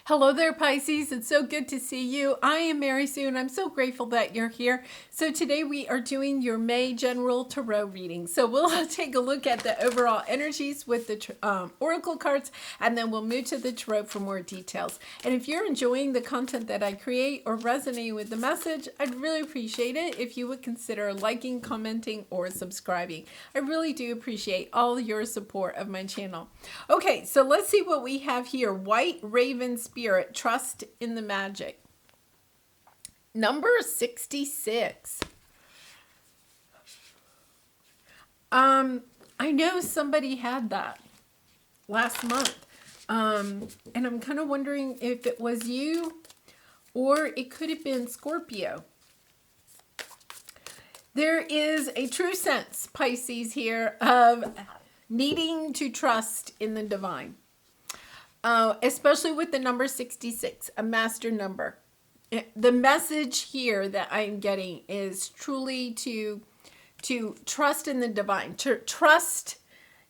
Hello there, Pisces. It's so good to see you. I am Mary Sue, and I'm so grateful that you're here. So today we are doing your May General Tarot reading. So we'll take a look at the overall energies with the Oracle cards, and then we'll move to the Tarot for more details. And if you're enjoying the content that I create or resonating with the message, I'd really appreciate it if you would consider liking, commenting, or subscribing. I really do appreciate all your support of my channel. Okay, so let's see what we have here. White Raven Spirit, trust in the magic. Number 66. I know somebody had that last month. And I'm kind of wondering if it was you or it could have been Scorpio. There is a true sense, Pisces, here of needing to trust in the divine. Especially with the number 66, a master number. The message here that I'm getting is truly to trust in the divine, to trust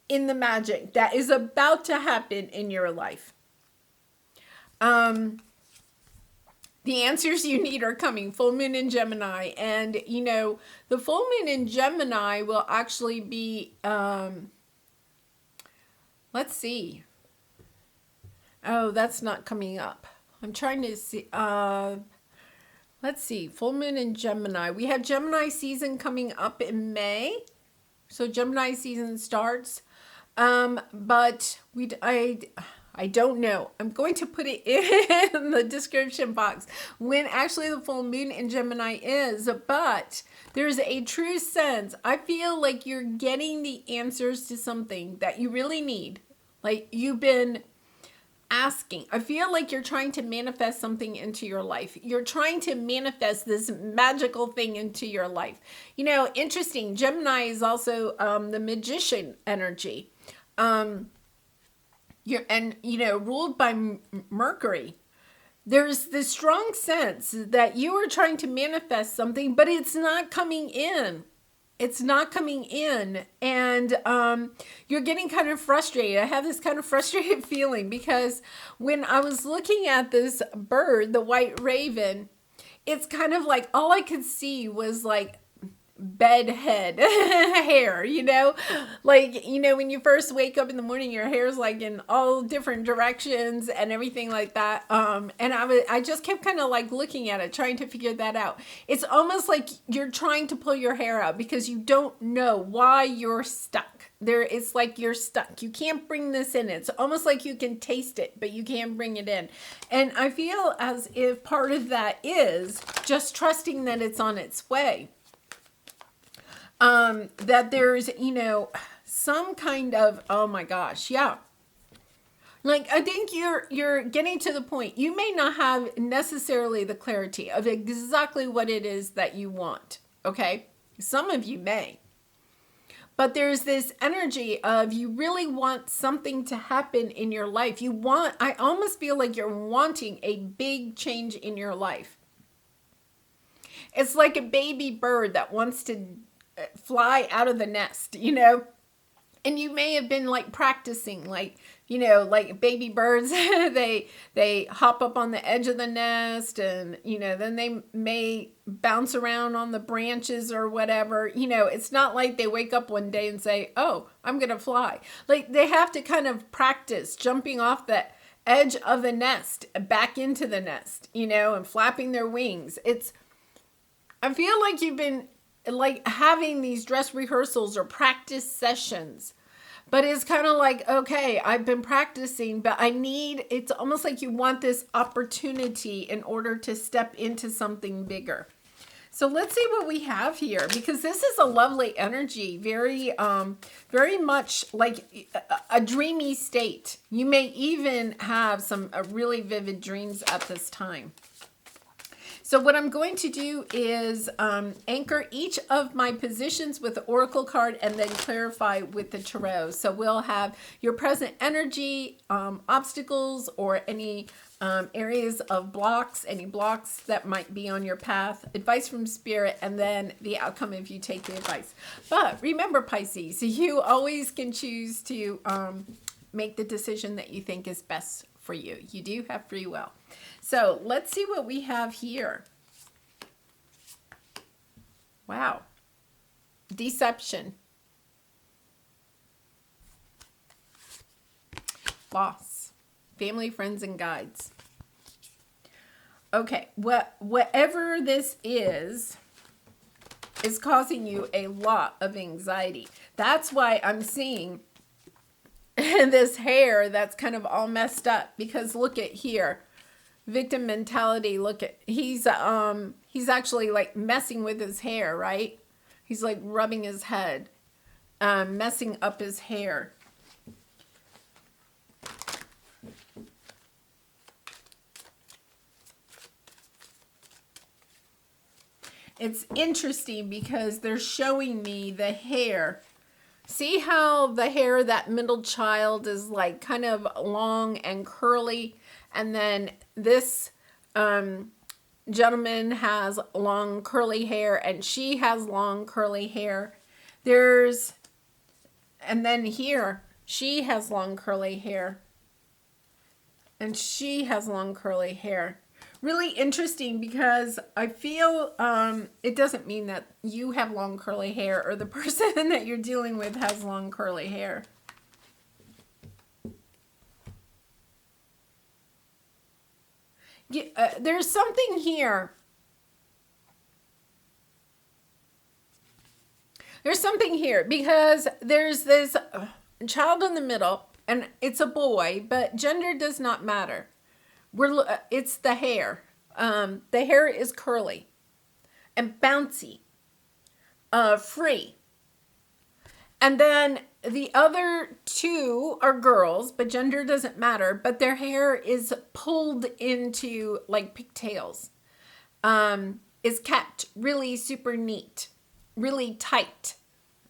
in the magic that is about to happen in your life. The answers you need are coming. Full moon in Gemini. And, you know, the full moon in Gemini will actually be, let's see. Oh, that's not coming up. I'm trying to see. Let's see. Full moon in Gemini. We have Gemini season coming up in May. So Gemini season starts. But I don't know. I'm going to put it in the description box when actually the full moon in Gemini is. But there's a true sense. I feel like you're getting the answers to something that you really need. Like you've been asking. I feel like you're trying to manifest something into your life. You're trying to manifest this magical thing into your life. You know, interesting. Gemini is also the magician energy. Ruled by Mercury. There's this strong sense that you are trying to manifest something, but it's not coming in. It's not coming in, and you're getting kind of frustrated. I have this kind of frustrated feeling because when I was looking at this bird, the white raven, it's kind of like all I could see was like bedhead hair, you know, like, you know, when you first wake up in the morning, your hair's like in all different directions and everything like that. And I just kept kind of like looking at it, trying to figure that out. It's almost like you're trying to pull your hair out because you don't know why you're stuck there. It's like you're stuck. You can't bring this in. It's almost like you can taste it, but you can't bring it in. And I feel as if part of that is just trusting that it's on its way. That there's, you know, some kind of, oh my gosh, yeah. Like, I think you're getting to the point. You may not have necessarily the clarity of exactly what it is that you want, okay? Some of you may. But there's this energy of you really want something to happen in your life. I almost feel like you're wanting a big change in your life. It's like a baby bird that wants to fly out of the nest, you know, and you may have been like practicing, like, you know, like baby birds, they hop up on the edge of the nest and, you know, then they may bounce around on the branches or whatever. You know, it's not like they wake up one day and say, oh, I'm going to fly. Like they have to kind of practice jumping off the edge of the nest back into the nest, you know, and flapping their wings. I feel like you've been like having these dress rehearsals or practice sessions, but it's kind of like, okay, I've been practicing, but it's almost like you want this opportunity in order to step into something bigger. So let's see what we have here, because this is a lovely energy, very much like a dreamy state. You may even have some really vivid dreams at this time. So what I'm going to do is anchor each of my positions with the Oracle card and then clarify with the Tarot. So we'll have your present energy, obstacles, or any areas of blocks, any blocks that might be on your path, advice from Spirit, and then the outcome if you take the advice. But remember, Pisces, you always can choose to make the decision that you think is best for you. You do have free will. So let's see what we have here. Wow. Deception. Loss. Family, friends, and guides. Okay, whatever this is causing you a lot of anxiety. That's why I'm seeing this hair that's kind of all messed up, because look at here. Victim mentality. Look at, he's actually like messing with his hair, right? He's like rubbing his head, messing up his hair. It's interesting because they're showing me the hair. See how the hair of that middle child is like kind of long and curly, and then this gentleman has long curly hair, and she has long curly hair. And then here, she has long curly hair, and she has long curly hair. Really interesting, because I feel it doesn't mean that you have long curly hair or the person that you're dealing with has long curly hair. There's something here. There's something here, because there's this child in the middle, and it's a boy, but gender does not matter. It's the hair. The hair is curly and bouncy, free. And then the other two are girls, but gender doesn't matter. But their hair is pulled into like pigtails. Is kept really super neat, really tight.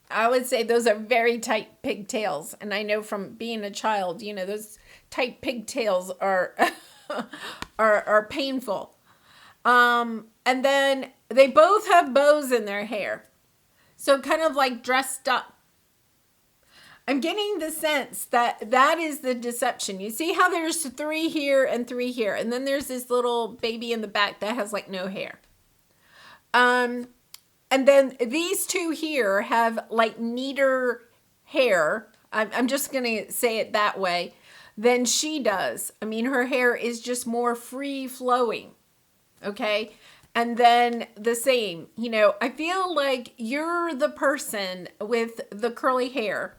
I would say those are very tight pigtails. And I know from being a child, you know, those tight pigtails are are painful. And then they both have bows in their hair. So kind of like dressed up. I'm getting the sense that that is the deception. You see how there's 3 here and 3 here. And then there's this little baby in the back that has like no hair. And then these 2 here have like neater hair. I'm just going to say it that way. Than she does. I mean, her hair is just more free flowing. Okay. And then the same, you know, I feel like you're the person with the curly hair.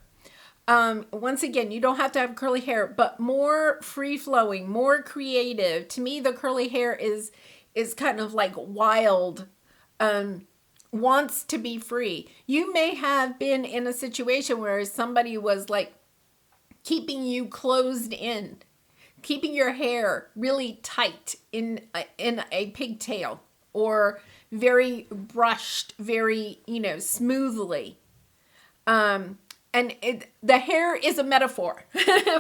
Once again, you don't have to have curly hair, but more free flowing, more creative. To me, the curly hair is kind of like wild, wants to be free. You may have been in a situation where somebody was like keeping you closed in, keeping your hair really tight in a pigtail, or very brushed, very, you know, smoothly. And the hair is a metaphor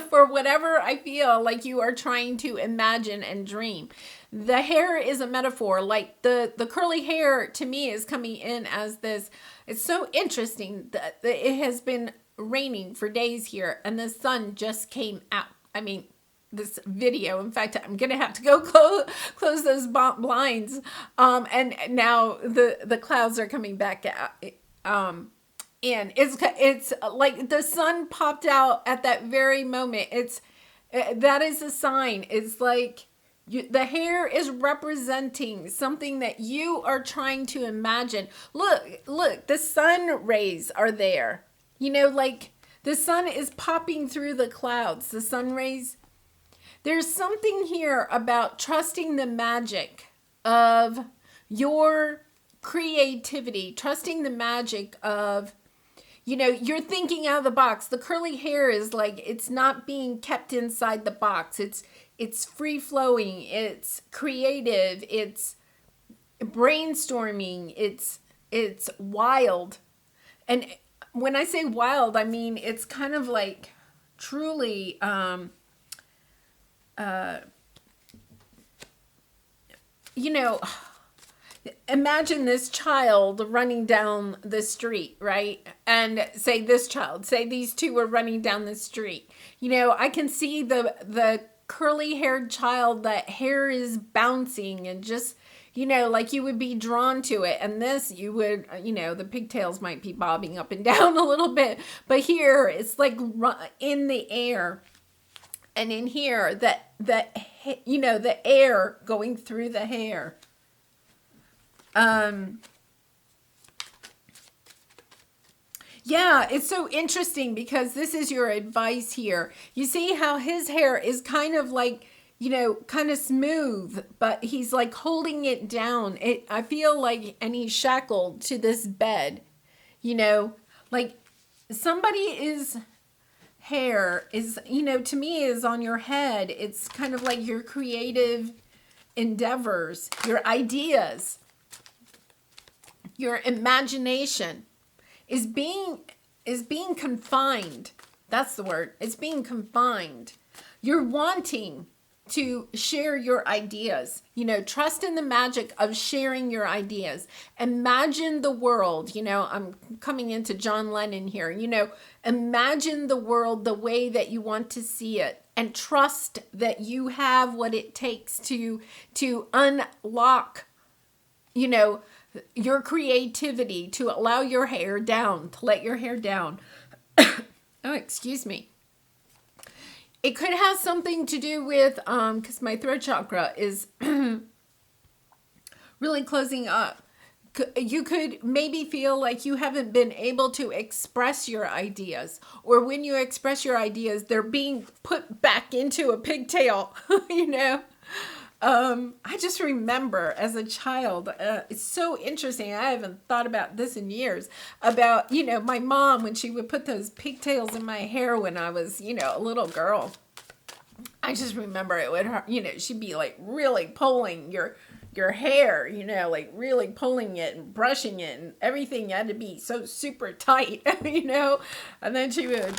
for whatever I feel like you are trying to imagine and dream. The hair is a metaphor. Like the curly hair to me is coming in as this. It's so interesting that it has been raining for days here, and the sun just came out. I mean, this video, in fact, I'm gonna have to go close those blinds, and now the clouds are coming back out, in. It's like the sun popped out at that very moment. That is a sign. It's like the hair is representing something that you are trying to imagine. Look, the sun rays are there. You know, like the sun is popping through the clouds, the sun rays. There's something here about trusting the magic of your creativity, trusting the magic of, you know, you're thinking out of the box. The curly hair is like, it's not being kept inside the box. It's free flowing. It's creative. It's brainstorming. It's wild. And when I say wild, I mean, it's kind of like truly, you know, imagine this child running down the street, right? And say these 2 are running down the street. You know, I can see the curly haired child, that hair is bouncing and just, like you would be drawn to it. And this, you would, the pigtails might be bobbing up and down a little bit, but here it's like in the air. And in here, the air going through the hair. Yeah, it's so interesting because this is your advice here. You see how his hair is kind of like, kind of smooth, but he's like holding it down. I feel like, and he's shackled to this bed, like somebody's hair is, to me is on your head. It's kind of like your creative endeavors, your ideas, your imagination is being confined. That's the word. It's being confined. You're wanting to share your ideas. Trust in the magic of sharing your ideas. Imagine the world. I'm coming into John Lennon here. Imagine the world the way that you want to see it, and trust that you have what it takes to unlock, your creativity, to allow your hair down, to let your hair down. Oh, excuse me. It could have something to do with, because my throat chakra is really closing up. You could maybe feel like you haven't been able to express your ideas, or when you express your ideas, they're being put back into a pigtail, I just remember as a child, it's so interesting. I haven't thought about this in years, about, my mom, when she would put those pigtails in my hair when I was, a little girl. I just remember it would hurt, she'd be like really pulling your hair, like really pulling it and brushing it, and everything had to be so super tight, and then she would,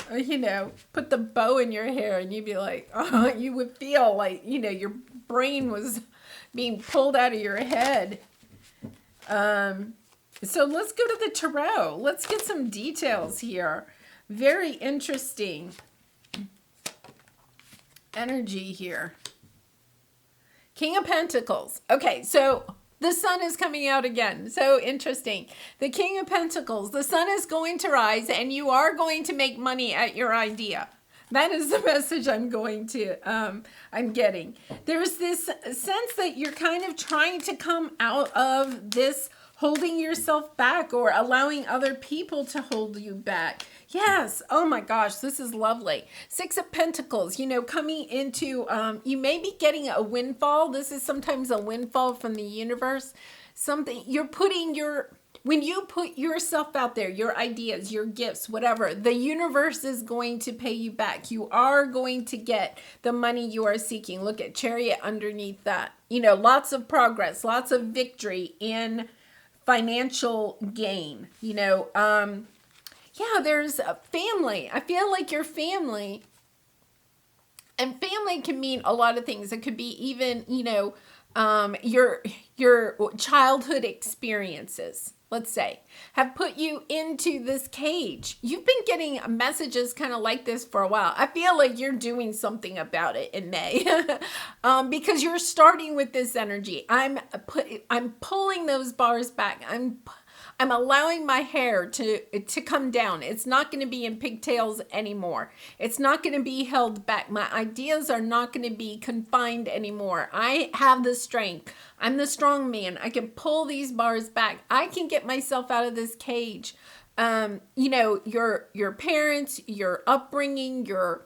put the bow in your hair, and you'd be like, oh, you would feel like, your brain was being pulled out of your head. So let's go to the tarot. Let's get some details here. Very interesting energy here. King of Pentacles. Okay, so the sun is coming out again. So interesting. The King of Pentacles. The sun is going to rise, and you are going to make money at your idea. That is the message I'm getting. There's this sense that you're kind of trying to come out of this holding yourself back, or allowing other people to hold you back. Yes. Oh my gosh, this is lovely. Six of Pentacles, coming into, you may be getting a windfall. This is sometimes a windfall from the universe. Something you're putting when you put yourself out there, your ideas, your gifts, whatever, the universe is going to pay you back. You are going to get the money you are seeking. Look at Chariot underneath that. Lots of progress, lots of victory in financial gain. There's a family. I feel like your family, and family can mean a lot of things. It could be even, your childhood experiences, let's say, have put you into this cage. You've been getting messages kind of like this for a while. I feel like you're doing something about it in May, because you're starting with this energy. I'm pulling those bars back. I'm allowing my hair to come down. It's not going to be in pigtails anymore. It's not going to be held back. My ideas are not going to be confined anymore. I have the strength. I'm the strong man. I can pull these bars back. I can get myself out of this cage. Your parents, your upbringing, your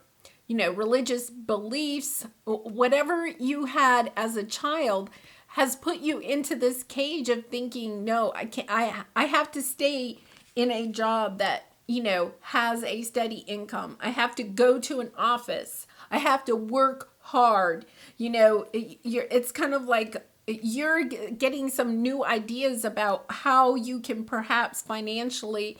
religious beliefs, whatever you had as a child has put you into this cage of thinking, no, I can't, I have to stay in a job that, has a steady income. I have to go to an office. I have to work hard. It's kind of like you're getting some new ideas about how you can perhaps financially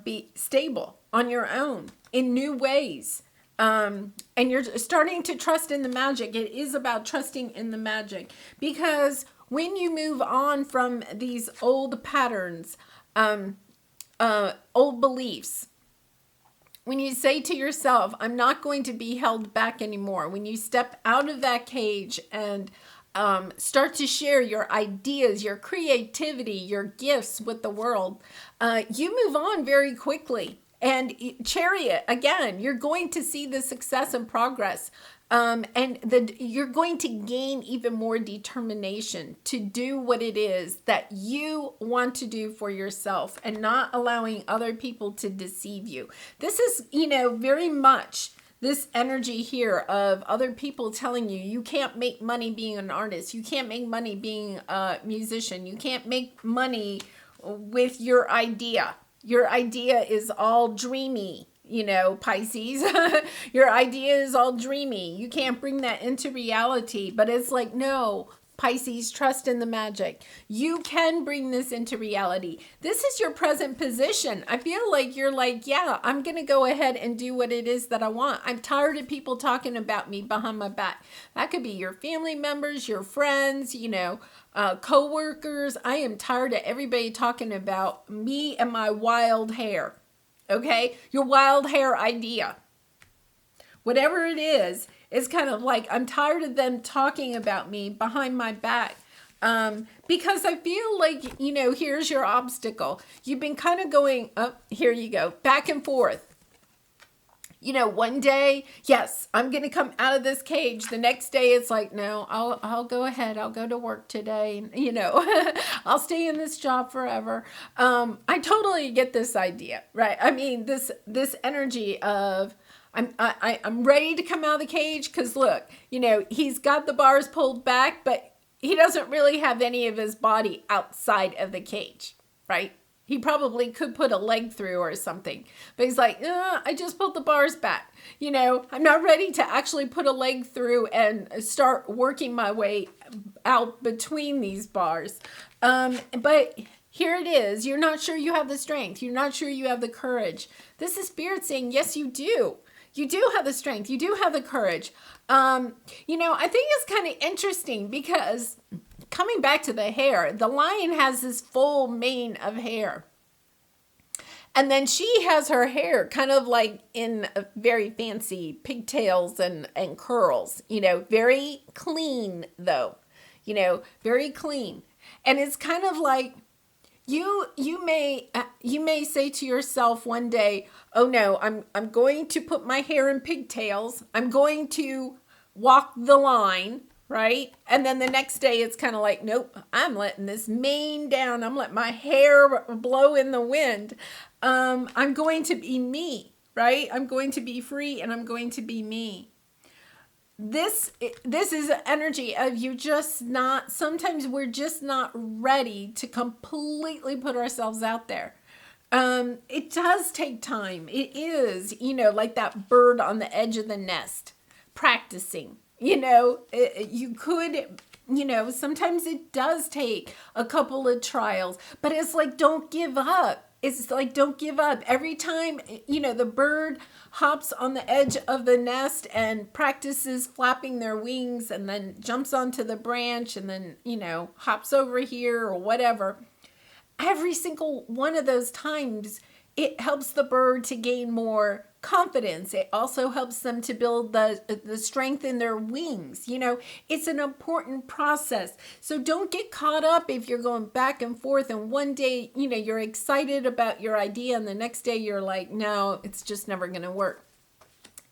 be stable on your own in new ways. And you're starting to trust in the magic. It is about trusting in the magic, because when you move on from these old patterns, old beliefs, when you say to yourself, I'm not going to be held back anymore, when you step out of that cage and start to share your ideas, your creativity, your gifts with the world, you move on very quickly. And Chariot, again, you're going to see the success and progress. You're going to gain even more determination to do what it is that you want to do for yourself and not allowing other people to deceive you. This is, very much this energy here of other people telling you you can't make money being an artist, you can't make money being a musician, you can't make money with your idea. Your idea is all dreamy, Pisces. Your idea is all dreamy. You can't bring that into reality. But it's like, no, Pisces, trust in the magic. You can bring this into reality. This is your present position. I feel like you're like, yeah, I'm going to go ahead and do what it is that I want. I'm tired of people talking about me behind my back. That could be your family members, your friends, co-workers. I am tired of everybody talking about me and my wild hair. Okay? Your wild hair idea. Whatever it is, it's kind of like, I'm tired of them talking about me behind my back. Because I feel like, here's your obstacle. You've been kind of going, here you go, back and forth. One day, yes, I'm going to come out of this cage. The next day, it's like, no, I'll go ahead. I'll go to work today. I'll stay in this job forever. I totally get this idea, right? I mean, this energy of, I'm ready to come out of the cage because look, he's got the bars pulled back, but he doesn't really have any of his body outside of the cage, right? He probably could put a leg through or something, but he's like, I just pulled the bars back. I'm not ready to actually put a leg through and start working my way out between these bars. But here it is. You're not sure you have the strength. You're not sure you have the courage. This is Spirit saying, yes, you do. You do have the strength. You do have the courage. I think it's kind of interesting because coming back to the hair, the lion has this full mane of hair. And then she has her hair kind of like in very fancy pigtails and curls, very clean though, very clean. And it's kind of like, you may say to yourself one day, oh no, I'm going to put my hair in pigtails. I'm going to walk the line, right? And then the next day it's kind of like, nope, I'm letting this mane down. I'm letting my hair blow in the wind. I'm going to be me, right? I'm going to be free and I'm going to be me. This is an energy of sometimes we're just not ready to completely put ourselves out there. It does take time. It is, like that bird on the edge of the nest, practicing, you could, sometimes it does take a couple of trials, but it's like, don't give up. It's like, don't give up. Every time, the bird hops on the edge of the nest and practices flapping their wings and then jumps onto the branch and then, hops over here or whatever. Every single one of those times, it helps the bird to gain more confidence. It also helps them to build the strength in their wings. It's an important process. So don't get caught up if you're going back and forth and one day, you're excited about your idea and the next day you're like, no, it's just never going to work.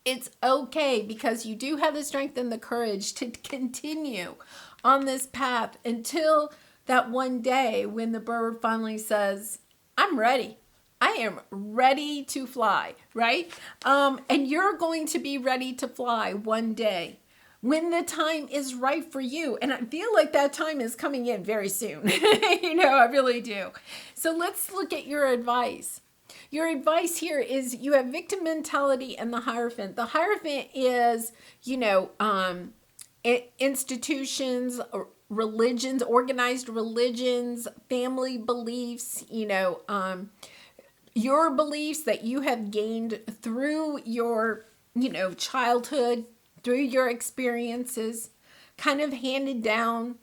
It's okay because you do have the strength and the courage to continue on this path until that one day when the bird finally says, I'm ready. I am ready to fly, right? And you're going to be ready to fly one day when the time is right for you. And I feel like that time is coming in very soon. I really do. So let's look at your advice. Your advice here is you have victim mentality and the Hierophant. The Hierophant is, institutions, religions, organized religions, family beliefs, your beliefs that you have gained through your, childhood, through your experiences, kind of handed down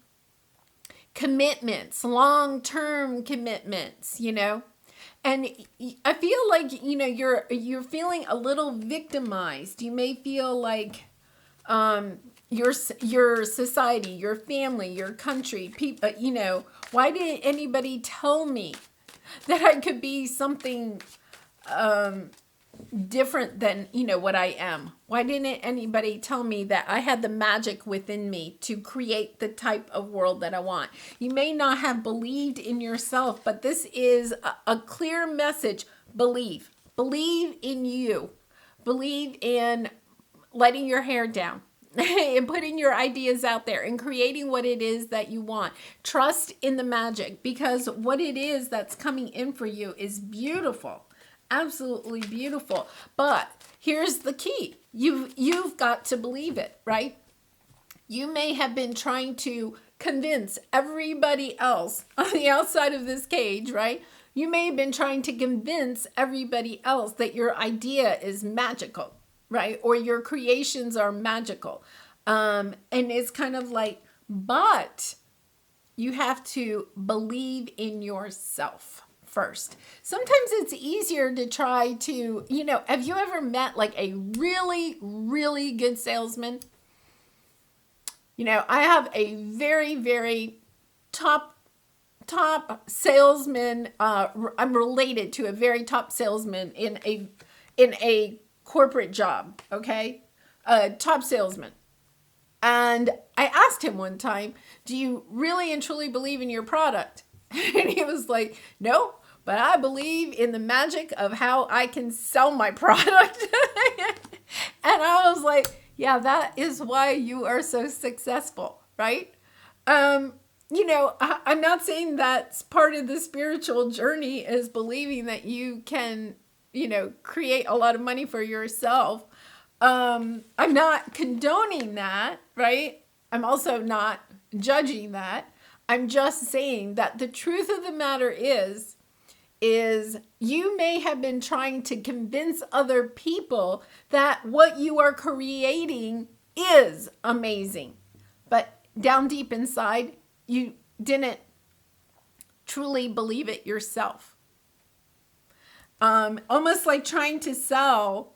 commitments, long-term commitments, And I feel like, you're feeling a little victimized. You may feel like your society, your family, your country, people, why didn't anybody tell me that I could be something different than, what I am? Why didn't anybody tell me that I had the magic within me to create the type of world that I want? You may not have believed in yourself, but this is a clear message. Believe in you. Believe in letting your hair down and putting your ideas out there and creating what it is that you want. Trust in the magic, because what it is that's coming in for you is beautiful. Absolutely beautiful. But here's the key. You've got to believe it, right? You may have been trying to convince everybody else on the outside of this cage, right? You may have been trying to convince everybody else that your idea is magical, right? Or your creations are magical. And it's kind of like, but you have to believe in yourself first. Sometimes it's easier to try to, have you ever met like a really, really good salesman? I have a very, very top salesman. I'm related to a very top salesman in a corporate job. Okay. A top salesman. And I asked him one time, do you really and truly believe in your product? And he was like, no, but I believe in the magic of how I can sell my product. And I was like, yeah, that is why you are so successful, right? I'm not saying that's part of the spiritual journey is believing that you can, create a lot of money for yourself. I'm not condoning that, right? I'm also not judging that. I'm just saying that the truth of the matter is you may have been trying to convince other people that what you are creating is amazing. But down deep inside, you didn't truly believe it yourself. Almost like trying to sell,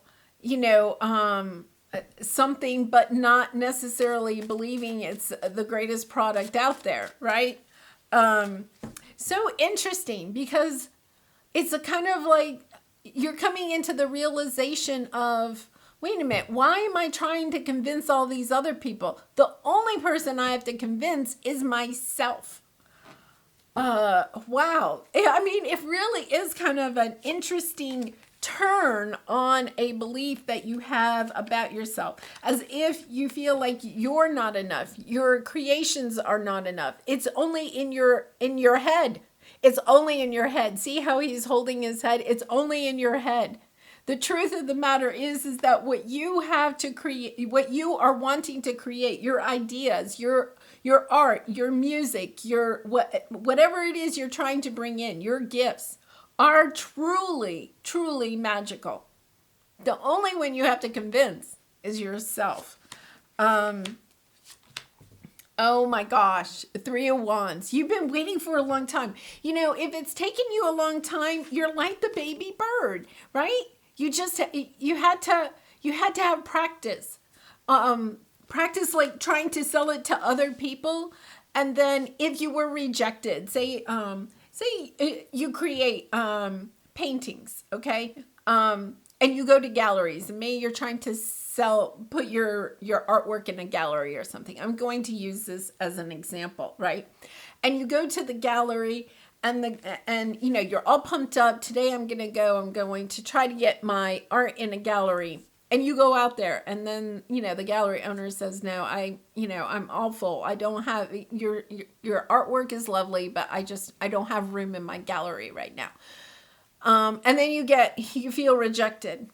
something, but not necessarily believing it's the greatest product out there, right? So interesting, because it's a kind of like you're coming into the realization of, wait a minute, why am I trying to convince all these other people? The only person I have to convince is myself. Wow. I mean, it really is kind of an interesting turn on a belief that you have about yourself, as if you feel like you're not enough. Your creations are not enough. It's only in your head. It's only in your head. See how he's holding his head? It's only in your head. The truth of the matter is that what you have to create, what you are wanting to create, your ideas, your art, your music, whatever it is you're trying to bring in, your gifts are truly, truly magical. The only one you have to convince is yourself. Oh my gosh, 3 of Wands. You've been waiting for a long time. If it's taken you a long time, you're like the baby bird, right? You had to have practice. Practice like trying to sell it to other people. And then if you were rejected, say you create paintings, okay? And you go to galleries, and maybe you're trying to put your artwork in a gallery or something. I'm going to use this as an example, right? And you go to the gallery, and you're all pumped up. Today I'm going to try to get my art in a gallery. And you go out there, and then, the gallery owner says, no, I'm all full. I don't have, your artwork is lovely, but I don't have room in my gallery right now. And then you feel rejected.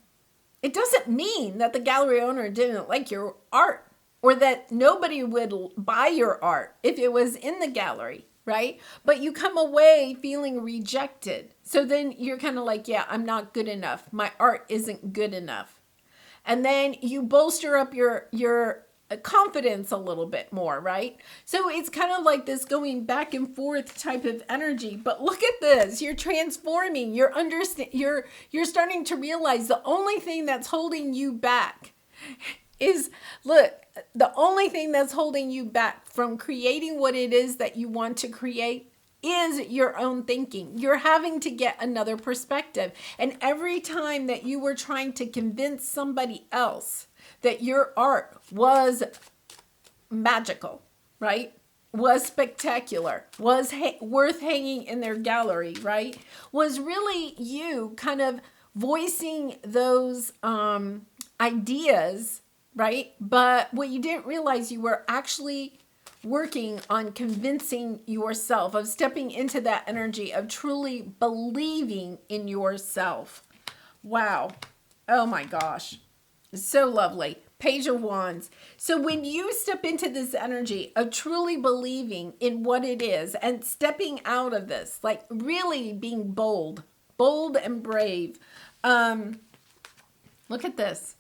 It doesn't mean that the gallery owner didn't like your art, or that nobody would buy your art if it was in the gallery, right? But you come away feeling rejected. So then you're kind of like, yeah, I'm not good enough. My art isn't good enough. And then you bolster up your confidence a little bit more, right? So it's kind of like this going back and forth type of energy. But look at this. You're transforming. You're starting to realize the only thing that's holding you back is, look, the only thing that's holding you back from creating what it is that you want to create is your own thinking. You're having to get another perspective. And every time that you were trying to convince somebody else that your art was magical, right? Was spectacular, was worth hanging in their gallery, right? Was really you kind of voicing those ideas, right? But what you didn't realize, you were actually working on convincing yourself, of stepping into that energy of truly believing in yourself. Wow. Oh my gosh. So lovely. Page of Wands. So when you step into this energy of truly believing in what it is and stepping out of this, like really being bold and brave. Look at this.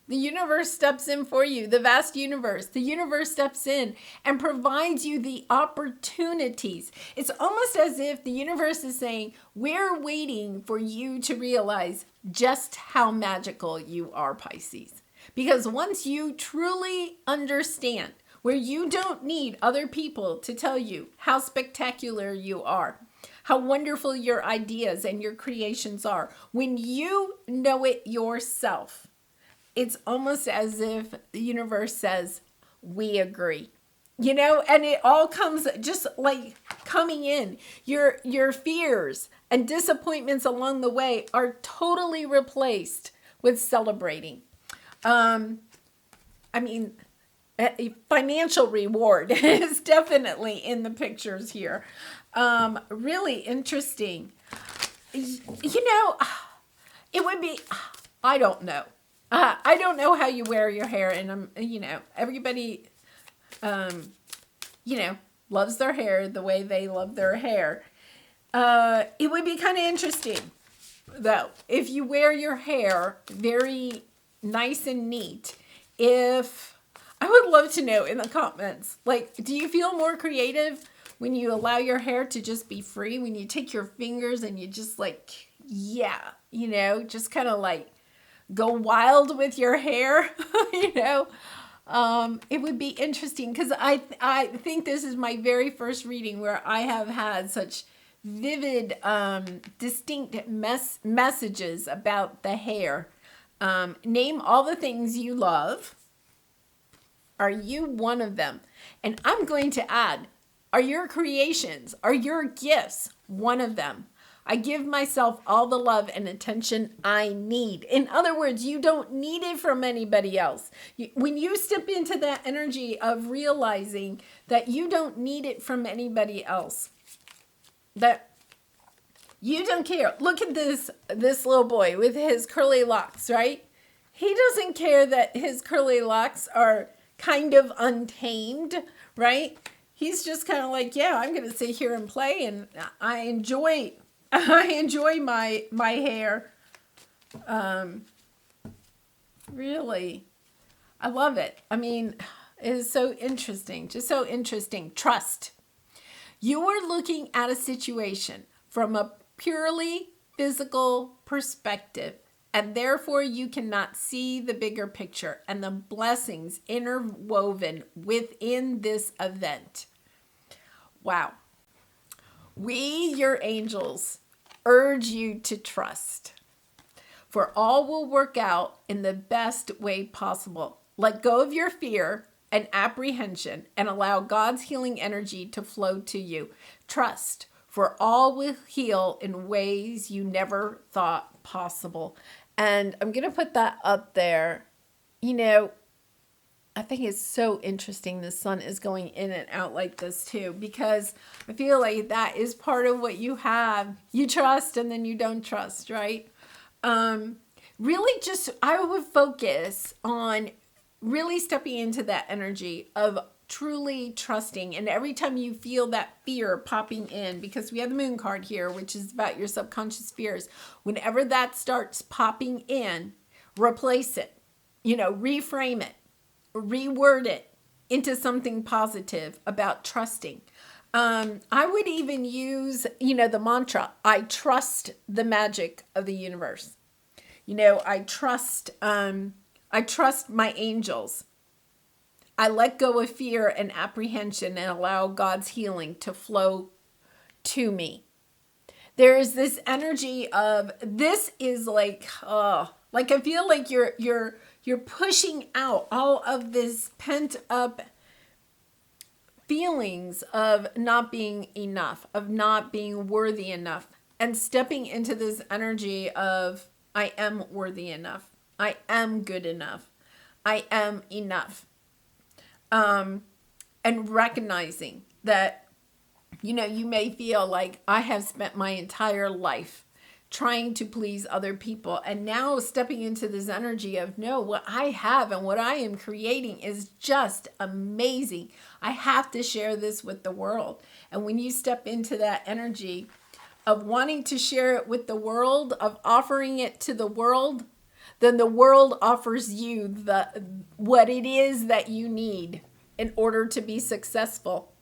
The universe steps in for you, the vast universe. The universe steps in and provides you the opportunities. It's almost as if the universe is saying, we're waiting for you to realize just how magical you are, Pisces. Because once you truly understand, where you don't need other people to tell you how spectacular you are, how wonderful your ideas and your creations are, when you know it yourself, it's almost as if the universe says, we agree, you know, and it all comes just like coming in. Your fears and disappointments along the way are totally replaced with celebrating. I mean, a financial reward is definitely in the pictures here. Really interesting. You know, it would be, I don't know. I don't know how you wear your hair, and everybody, loves their hair the way they love their hair. It would be kind of interesting, though, if you wear your hair very nice and neat. I would love to know in the comments, like, do you feel more creative when you allow your hair to just be free? When you take your fingers and you just just kind of like go wild with your hair, it would be interesting, because I think this is my very first reading where I have had such vivid, distinct messages about the hair. Name all the things you love. Are you one of them? And I'm going to add, are your creations, are your gifts one of them? I give myself all the love and attention I need. In other words, you don't need it from anybody else. When you step into that energy of realizing that you don't need it from anybody else, that you don't care. Look at this little boy with his curly locks, right? He doesn't care that his curly locks are kind of untamed, right? He's just kind of like, yeah, I'm going to sit here and play, and I enjoy my hair. Really, I love it. I mean, it is so interesting, just so interesting. Trust. You are looking at a situation from a purely physical perspective, and therefore you cannot see the bigger picture and the blessings interwoven within this event. Wow. We, your angels, urge you to trust, for all will work out in the best way possible. Let go of your fear and apprehension and allow God's healing energy to flow to you. Trust, for all will heal in ways you never thought possible. And I'm going to put that up there. I think it's so interesting the sun is going in and out like this too, because I feel like that is part of what you have. You trust and then you don't trust, right? Really just, I would focus on really stepping into that energy of truly trusting. And every time you feel that fear popping in, because we have the moon card here, which is about your subconscious fears, whenever that starts popping in, replace it, reframe it. reword it into something positive about trusting. I would even use, the mantra, I trust the magic of the universe. I trust my angels. I let go of fear and apprehension and allow God's healing to flow to me. There is this energy of, this is like, like I feel like you're pushing out all of this pent up feelings of not being enough, of not being worthy enough, and stepping into this energy of, I am worthy enough. I am good enough. I am enough. And recognizing that, you may feel like, I have spent my entire life trying to please other people. And now stepping into this energy of, no, what I have and what I am creating is just amazing. I have to share this with the world. And when you step into that energy of wanting to share it with the world, of offering it to the world, then the world offers you what it is that you need in order to be successful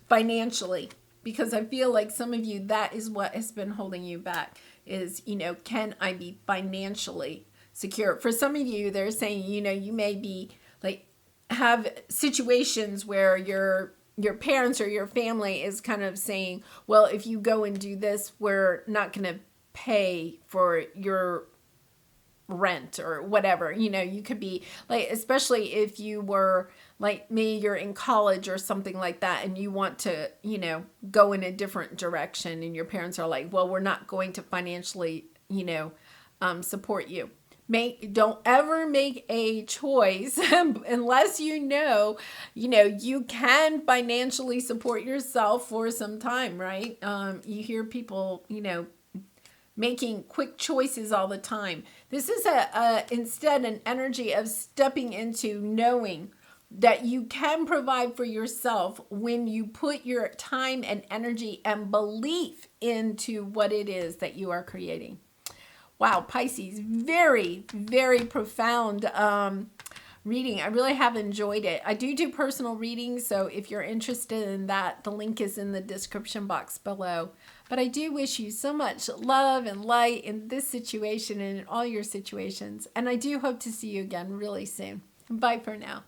financially. Because I feel like some of you, that is what has been holding you back is, can I be financially secure? For some of you, they're saying, you may be like, have situations where your parents or your family is kind of saying, well, if you go and do this, we're not going to pay for your rent or whatever. You could be like, especially if you were like me, you're in college or something like that, and you want to, go in a different direction, and your parents are like, well, we're not going to financially, support you. Don't ever make a choice unless you can financially support yourself for some time, right? You hear people, making quick choices all the time. This is instead an energy of stepping into knowing that you can provide for yourself when you put your time and energy and belief into what it is that you are creating. Wow, Pisces, very, very profound reading. I really have enjoyed it. I do personal readings, so if you're interested in that, the link is in the description box below. But I do wish you so much love and light in this situation and in all your situations. And I do hope to see you again really soon. Bye for now.